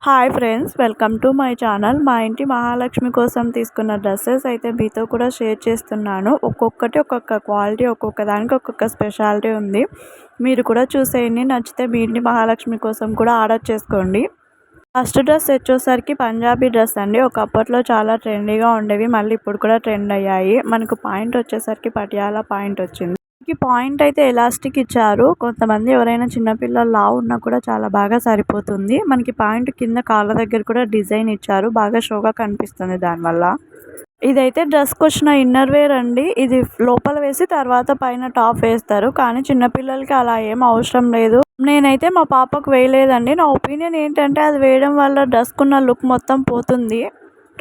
Hi friends, welcome to my channel. మా ఇంటి మహాలక్ష్మి కోసం తీసుకున్న డ్రెస్సెస్ అయితే మీతో కూడా షేర్ చేస్తున్నాను. ఒక్కొక్కటి ఒక్కొక్క క్వాలిటీ, ఒక్కొక్క దానికి ఒక్కొక్క స్పెషాలిటీ ఉంది. మీరు కూడా చూసేయండి. నచ్చితే మీ ఇంటి మహాలక్ష్మి కోసం కూడా ఆర్డర్ చేసుకోండి. ఫస్ట్ డ్రెస్ వచ్చేసరికి పంజాబీ డ్రెస్ అండి. ఒకప్పట్లో చాలా ట్రెండీగా ఉండేవి, మళ్ళీ ఇప్పుడు కూడా ట్రెండ్ అయ్యాయి. మనకు పాయింట్ వచ్చేసరికి పటియాలా పాయింట్ వచ్చింది. పాయింట్ అయితే ఎలాస్టిక్ ఇచ్చారు. కొంతమంది ఎవరైనా చిన్నపిల్లలు లావు ఉన్నా కూడా చాలా బాగా సరిపోతుంది. మనకి పాయింట్ కింద కాళ్ళ దగ్గర కూడా డిజైన్ ఇచ్చారు, బాగా షోగా కనిపిస్తుంది దానివల్ల. ఇదైతే డ్రెస్కి వచ్చిన ఇన్నర్ వేర్ అండి. ఇది లోపల వేసి తర్వాత పైన టాప్ వేస్తారు, కానీ చిన్నపిల్లలకి అలా ఏం అవసరం లేదు. నేనైతే మా పాపకు వేయలేదండి. నా ఒపీనియన్ ఏంటంటే అది వేయడం వల్ల డ్రెస్కున్న లుక్ మొత్తం పోతుంది.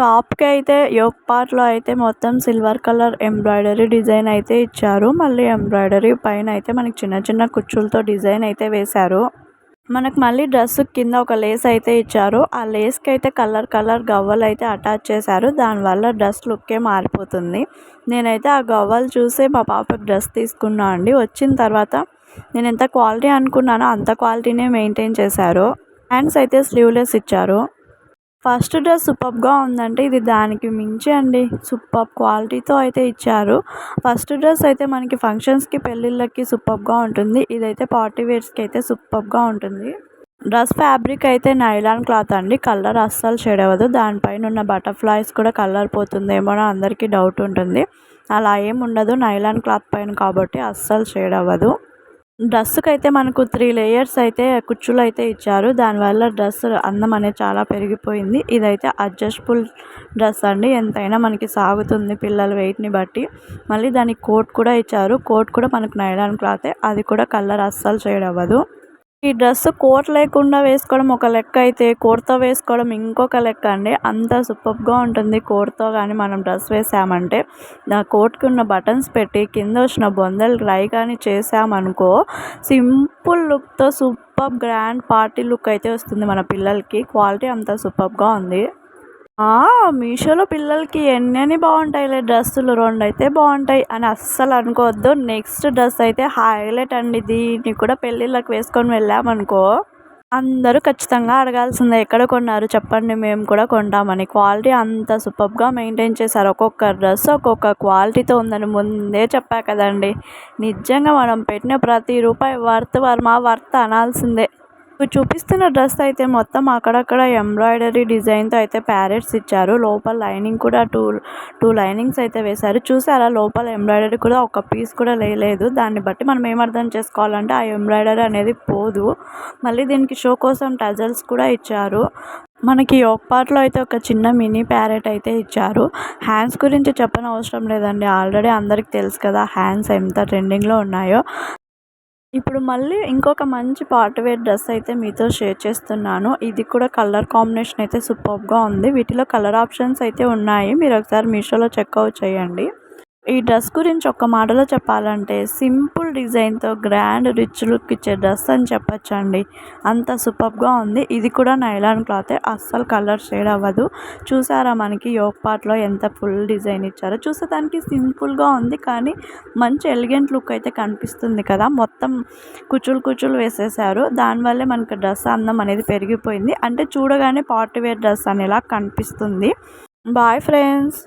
టాప్కి అయితే యోక్ పార్ట్లో అయితే మొత్తం సిల్వర్ కలర్ ఎంబ్రాయిడరీ డిజైన్ అయితే ఇచ్చారు. మళ్ళీ ఎంబ్రాయిడరీ పైన అయితే మనకి చిన్న చిన్న కుచ్చులతో డిజైన్ అయితే వేశారు. మనకు మళ్ళీ డ్రెస్ కింద ఒక లేస్ అయితే ఇచ్చారు. ఆ లేస్కి అయితే కలర్ గవ్వలు అయితే అటాచ్ చేశారు. దానివల్ల డ్రెస్ లుక్కే మారిపోతుంది. నేనైతే ఆ గవ్వలు చూసే మా పాపకి డ్రెస్ తీసుకున్నా అండి. వచ్చిన తర్వాత నేను ఎంత క్వాలిటీ అనుకున్నానో అంత క్వాలిటీనే మెయింటైన్ చేశారు. హ్యాండ్స్ అయితే స్లీవ్లెస్ ఇచ్చారు. ఫస్ట్ డ్రెస్ సూపర్గా ఉందంటే ఇది దానికి మించి అండి. సూపర్ క్వాలిటీతో అయితే ఇచ్చారు. ఫస్ట్ డ్రెస్ అయితే మనకి ఫంక్షన్స్కి, పెళ్ళిళ్ళకి సూపర్గా ఉంటుంది. ఇదైతే పార్టీ వేర్స్కి అయితే సూపర్గా ఉంటుంది. డ్రెస్ ఫ్యాబ్రిక్ అయితే నైలాన్ క్లాత్ అండి. కలర్ అస్సలు షేడ్ అవ్వదు. దానిపైన ఉన్న బటర్ఫ్లైస్ కూడా కలర్ పోతుందేమో అందరికీ డౌట్ ఉంటుంది. అలా ఏం ఉండదు, నైలాన్ క్లాత్ పైన కాబట్టి అస్సలు షేడ్ అవ్వదు. డ్రెస్సుకి అయితే మనకు 3 లేయర్స్ అయితే కుచ్చులు అయితే ఇచ్చారు. దానివల్ల డ్రెస్ అందం అనేది చాలా పెరిగిపోయింది. ఇదైతే అడ్జస్టబుల్ డ్రెస్ అండి. ఎంతైనా మనకి సాగుతుంది పిల్లల వెయిట్ని బట్టి. మళ్ళీ దానికి కోట్ కూడా ఇచ్చారు. కోట్ కూడా మనకు నైలాన్ క్లాతే, అది కూడా కలర్ అస్సలు షేడ్ అవ్వదు. ఈ డ్రెస్ కోట్ లేకుండా వేసుకోవడం ఒక లెక్క అయితే కోట్తో వేసుకోవడం ఇంకొక లెక్క అండి. అంత సూపర్గా ఉంటుంది. కోట్తో కానీ మనం డ్రెస్ వేసామంటే ఆ కోట్కి ఉన్న బటన్స్ పెట్టి కింద వచ్చిన బొందలు డ్రై కానీ చేసామనుకో సింపుల్ లుక్తో సూపర్ గ్రాండ్ పార్టీ లుక్ అయితే వస్తుంది మన పిల్లలకి. క్వాలిటీ అంత సూపర్గా ఉంది. మీషోలో పిల్లలకి ఎన్ని బాగుంటాయిలే డ్రెస్సులు, 2 అయితే బాగుంటాయి అని అస్సలు అనుకోవద్దు. నెక్స్ట్ డ్రెస్ అయితే హైలైట్ అండి. దీన్ని కూడా పెళ్ళిళ్ళకి వేసుకొని వెళ్ళామనుకో అందరూ ఖచ్చితంగా అడగాల్సిందే, ఎక్కడ కొన్నారు చెప్పండి, మేము కూడా కొంటామని. క్వాలిటీ అంత సూపర్గా మెయింటైన్ చేశారు. ఒక్కొక్క డ్రెస్ ఒక్కొక్క క్వాలిటీతో ఉందని ముందే చెప్పా కదండి. నిజంగా మనం పెట్టిన ప్రతి రూపాయి వర్త్ అనాల్సిందే. ఇప్పుడు చూపిస్తున్న డ్రెస్ అయితే మొత్తం అక్కడక్కడ ఎంబ్రాయిడరీ డిజైన్తో అయితే ప్యారెట్స్ ఇచ్చారు. లోపల లైనింగ్ కూడా టూ లైనింగ్స్ అయితే వేశారు. చూసారా, లోపల ఎంబ్రాయిడరీ కూడా ఒక పీస్ కూడా లేదు. దాన్ని బట్టి మనం ఏమర్థం చేసుకోవాలంటే ఆ ఎంబ్రాయిడరీ అనేది పోదు. మళ్ళీ దీనికి షో కోసం టజల్స్ కూడా ఇచ్చారు. మనకి యోక్ పార్ట్లో అయితే ఒక చిన్న మినీ ప్యారెట్ అయితే ఇచ్చారు. హ్యాండ్స్ గురించి చెప్పనవసరం లేదండి. ఆల్రెడీ అందరికి తెలుసు కదా హ్యాండ్స్ ఎంత ట్రెండింగ్లో ఉన్నాయో. ఇప్పుడు మళ్ళీ ఇంకొక మంచి పార్టీ వేర్ డ్రెస్ అయితే మీతో షేర్ చేస్తున్నాను. ఇది కూడా కలర్ కాంబినేషన్ అయితే సూపర్గా ఉంది. వీటిలో కలర్ ఆప్షన్స్ అయితే ఉన్నాయి, మీరు ఒకసారి మీషోలో చెక్అవుట్ చేయండి. ఈ డ్రెస్ గురించి ఒక్క మాటలో చెప్పాలంటే సింపుల్ డిజైన్తో గ్రాండ్ రిచ్ లుక్ ఇచ్చే డ్రెస్ అని చెప్పచ్చండి. అంత సూపర్గా ఉంది. ఇది కూడా నైలాన్ క్లాతే, అస్సలు కలర్ షేడ్ అవ్వదు. చూసారా మనకి యోక్ పార్ట్లో ఎంత ఫుల్ డిజైన్ ఇచ్చారో. చూసేదానికి సింపుల్గా ఉంది, కానీ మంచి ఎలిగెంట్ లుక్ అయితే కనిపిస్తుంది కదా. మొత్తం కుచ్చులు వేసేసారు. దానివల్లే మనకి డ్రెస్ అందం అనేది పెరిగిపోయింది. అంటే చూడగానే పార్టీ వేర్ డ్రెస్ అనేలా కనిపిస్తుంది. Boy friends.